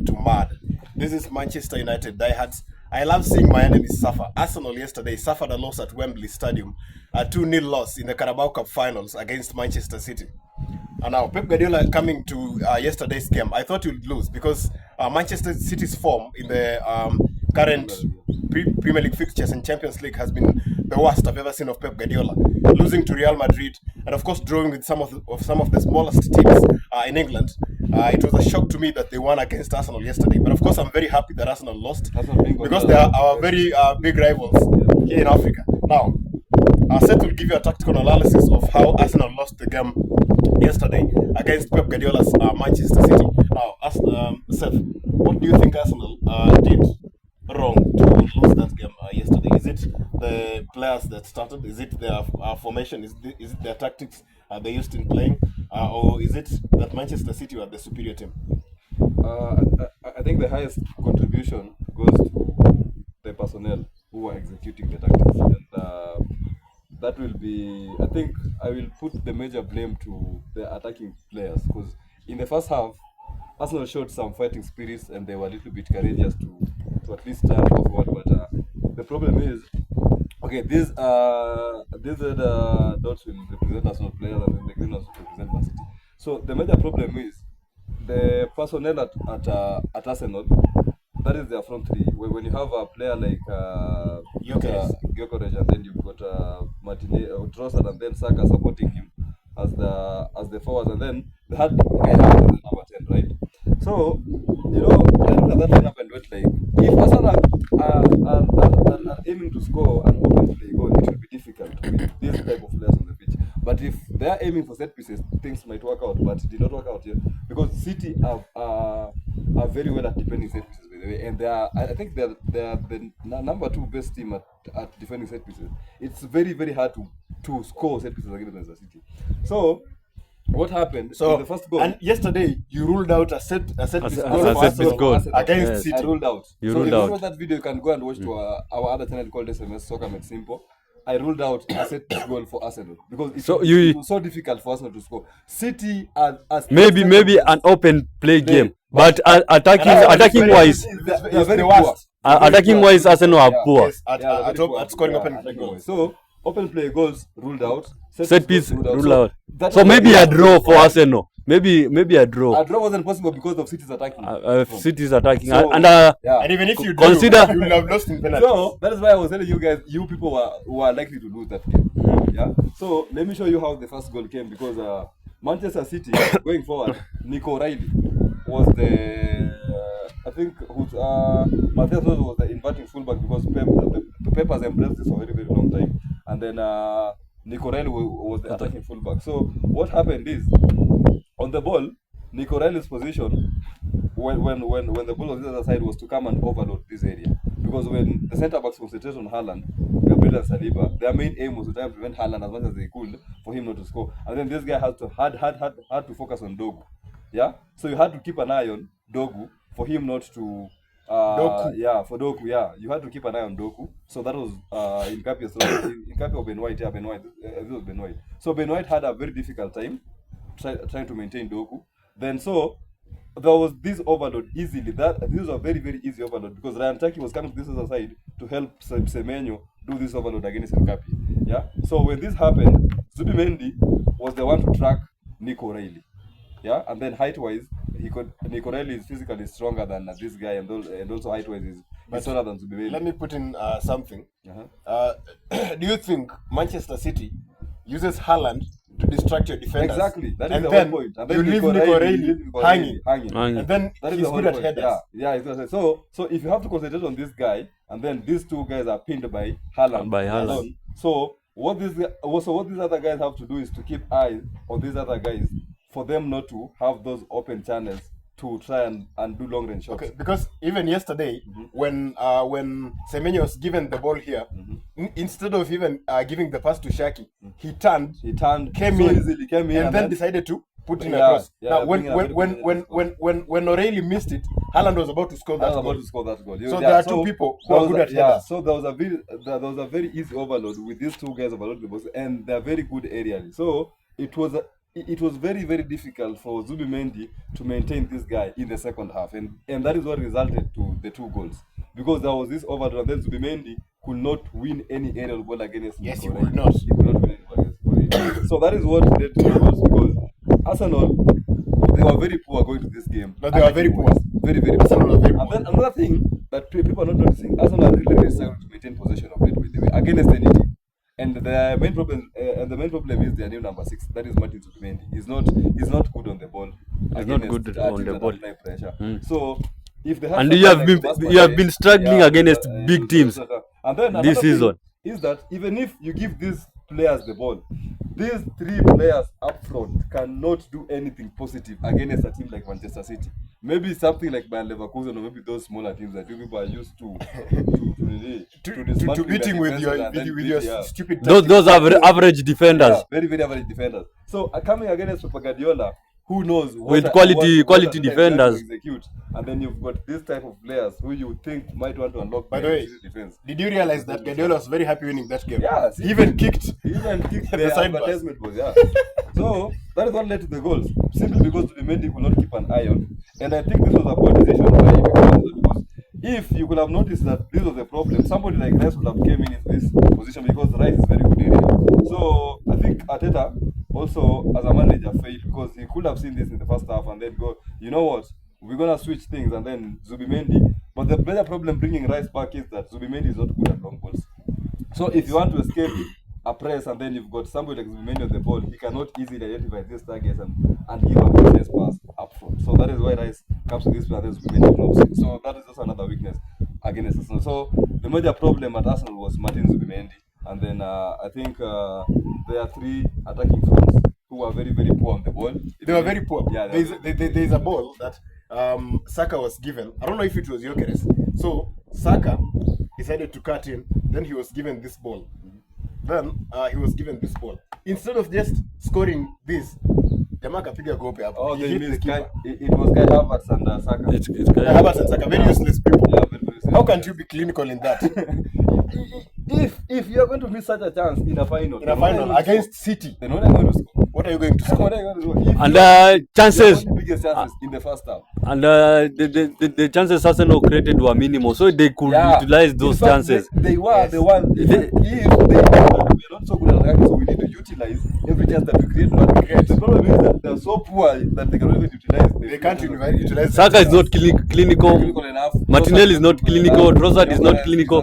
to mad. This is Manchester United diehards. I love seeing my enemies suffer. Arsenal yesterday suffered a loss at Wembley Stadium, a 2-0 loss in the Carabao Cup finals against Manchester City. And now Pep Guardiola coming to yesterday's game, I thought you'd lose because Manchester City's form in the current Premier League fixtures and Champions League has been the worst I've ever seen of Pep Guardiola. Losing to Real Madrid and of course drawing with some of the smallest teams in England. It was a shock to me that they won against Arsenal yesterday. But of course, I'm very happy that Arsenal lost because they are our very big rivals here in Africa. Now, Seth will give you a tactical analysis of how Arsenal lost the game yesterday against Pep Guardiola's Manchester City. Now, Seth, what do you think Arsenal did wrong to lose that game yesterday? Is it the players that started? Is it their formation? Is it their tactics they used in playing? Or is it that Manchester City were the superior team? I think the highest contribution goes to the personnel who are executing the tactics. And that will be, I think I will put the major blame to the attacking players, because in the first half, Arsenal showed some fighting spirits and they were a little bit courageous to at least stand forward. But the problem is, okay, these red dots will represent Arsenal players and then the green ones will represent Man City. So the major problem is the personnel at Arsenal. That is their front three. When you have a player like Gyökeres, and then you've got Martinez, Trossard, and then Saka supporting him as the forwards, and then they had Diehards as the number 10, right? So I look at that lineup and went like, if Arsenal are aiming to score an open play goal, it will be difficult with this type of players on the pitch. But if they are aiming for set pieces, things might work out. But it did not work out here because City are very well at defending set pieces, by the way, and I think they're the number 2 best team at defending set pieces. It's very, very hard to score set pieces against Manchester City. So what happened? So the first goal. And yesterday you ruled out a set piece goal against City. I ruled out. You so ruled if out. you watch that video, you can go and watch to our other channel called SMS Soccer Made Simple. I ruled out a set piece goal for Arsenal because it was so difficult for Arsenal to score. City maybe an open play game, but attacking wise, Arsenal are poor. Yes, at scoring open play goals. So open play goals ruled out. Set piece ruled out. So maybe a draw for Arsenal. Maybe a draw. A draw wasn't possible because of City's attacking. City's attacking, so, and even if you consider, you will have lost in penalties. So that is why I was telling you guys, you people were likely to lose that game. Yeah. So let me show you how the first goal came, because Manchester City going forward, Nico O'Reilly was the I think Matthias was the inverting fullback because Pep has embraced this for a very, very long time, and then Nico O'Reilly was the attacking fullback. So what happened is, on the ball, Nico O'Reilly's position when the ball was the other side was to come and overload this area, because when the centre backs concentrated on Haaland, Gabriel and Saliba, their main aim was to try and prevent Haaland as much as they could for him not to score, and then this guy had to focus on Dogu. Yeah, so you had to keep an eye on Dogu for him not to for Doku, you had to keep an eye on Doku. So that was in Nkapia or Ben White. This was Ben White. So Ben White had a very difficult time trying to maintain Doku. Then so there was this overload easily. This was a very, very easy overload because Ryan Taki was coming to this other side to help Semenyo do this overload against Nkapia. Yeah. So when this happened, Zubimendi was the one to track Nico O'Reilly. Yeah, and then height-wise, Nico O'Reilly is physically stronger than this guy, and also height-wise is taller than Zubimendi. Let me put in something. Do you think Manchester City uses Haaland to distract your defenders? Exactly. That is the whole point. And then you leave Nico O'Reilly hanging. And then he's good at headers. Yeah, exactly. So if you have to concentrate on this guy, and then these two guys are pinned by Haaland. So what these other guys have to do is to keep eyes on these other guys, for them not to have those open channels to try and do long range shots. Okay, because even yesterday, when Semenyo was given the ball here, instead of even giving the pass to Shaki, he turned, came in, and then decided to put in a cross. Now, when O'Reilly missed it, Haaland was about to score that goal. So there are two people who are good at headers. So there was a very easy overload with these two guys overloading the box, and they're very good aerially. So it was it was very, very difficult for Zubimendi to maintain this guy in the second half, and that is what resulted to the 2 goals, because there was this overrun. Then Zubimendi could not win any aerial ball against Yes, he Nico could Reina. not. He could not win any ball against Nico Reina. So that is what led to the goals, because Arsenal, they were very poor going to this game. No, they were very poor. Very, very Arsenal poor. were very poor. And then another thing that people are not noticing, Arsenal are really, really struggling to maintain possession of it with the way against any team. And the main problem is their new number 6. That is Martin Zubimendi. He's not good on the ball. He's not good on the ball. Pressure. So if they have And you have been struggling against big teams and then this season. Is that even if you give these players the ball, these 3 players up front cannot do anything positive against a team like Manchester City. Maybe something like Bayer Leverkusen, or maybe those smaller teams that you people are used to beating with your stupid. Those average defenders. Yeah, very, very average defenders. So coming against Pep Guardiola, who knows with quality defenders. Execute, and then you've got this type of players who you think might want to unlock. By the way, defense. Did you realize that Guardiola was very happy winning that game? Yeah, he even kicked the advertisement was, yeah. So that is what led to the goals, simply because Zubimendi could not keep an eye on. And I think this was a poor decision by him, because if you could have noticed that this was a problem, somebody like Rice would have came in this position, because Rice is very good in it. So I think Arteta also, as a manager, failed, because he could have seen this in the first half and then go, you know what, we're gonna switch things, and then Zubimendi. But the better problem bringing Rice back is that Zubimendi is not good at long balls. So if you want to escape a press, and then you've got somebody like Zubimendi on the ball, he cannot easily identify these targets and give a business pass up front. So that is why Rice comes to this player, Zubimendi drops. So that is also another weakness against Arsenal. So the major problem at Arsenal was Martin Zubimendi, and then I think there are 3 attacking fronts who are very, very poor on the ball. They were very poor. Yeah, there's a ball that Saka was given. I don't know if it was Gyökeres. So Saka decided to cut in. Then he was given this ball. Instead of just scoring this, Jamaa kapiga gope hapo. Oh, He hit the keeper. it was Kai Havertz and Saka. It's Havertz and Saka, very useless people. Yeah, very useless. How can't you be clinical in that? If you are going to miss such a chance in a final, Against City, then what are you going to score? what are you going to score? What are you going to score? And chances. The biggest chances in the first half. And the chances Arsenal created were minimal, so they could utilize those In fact, chances. They were the one. If they are not so good at attacking, so we need to utilize every chance that we create. But the problem is that they are so poor that they cannot even utilize. They can't utilize. Saka is not clinical. Enough. Martinelli is not clinical. Trossard is not clinical.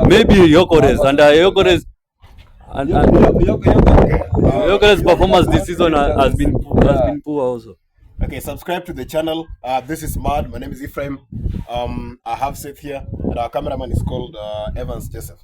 Maybe Gyökeres and Gyökeres and Gyökeres' performance this season has been poor also. Okay, subscribe to the channel. This is Mad. My name is Ephraim. I have Seth here, and our cameraman is called Evans Joseph.